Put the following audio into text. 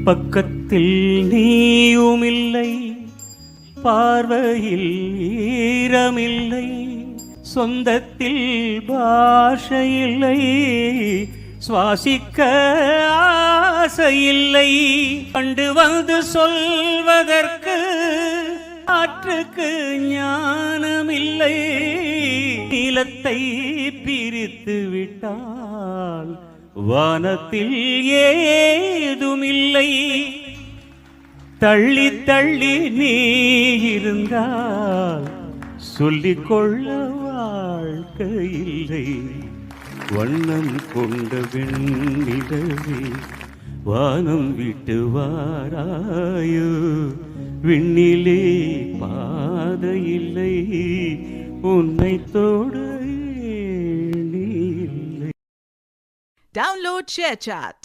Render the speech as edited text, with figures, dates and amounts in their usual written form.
பக்கத்தில் நீயுமில்லை, பார்வையில் ஈரமில்லை, சொந்தத்தில் பாஷையில்லை, சுவாசிக்க ஆசையில்லை. கண்டு வந்து சொல்வதற்கு ஆற்றுக்கு ஞானமில்லை. நீலத்தை பிரித்து விட்டால் வானத்தில் ஏதுமில்லை. தள்ளி தள்ளி நீ இருந்தால் சொல்லிக்கொள்ள வாழ்க்கையில்லை. வண்ணம் கொண்ட வெண்ணிலவே வானம் விட்டு வாராயோ, விண்ணிலே பாதையில்லை, உன்னை தோட ஏணியில்லை. Download ShareChat.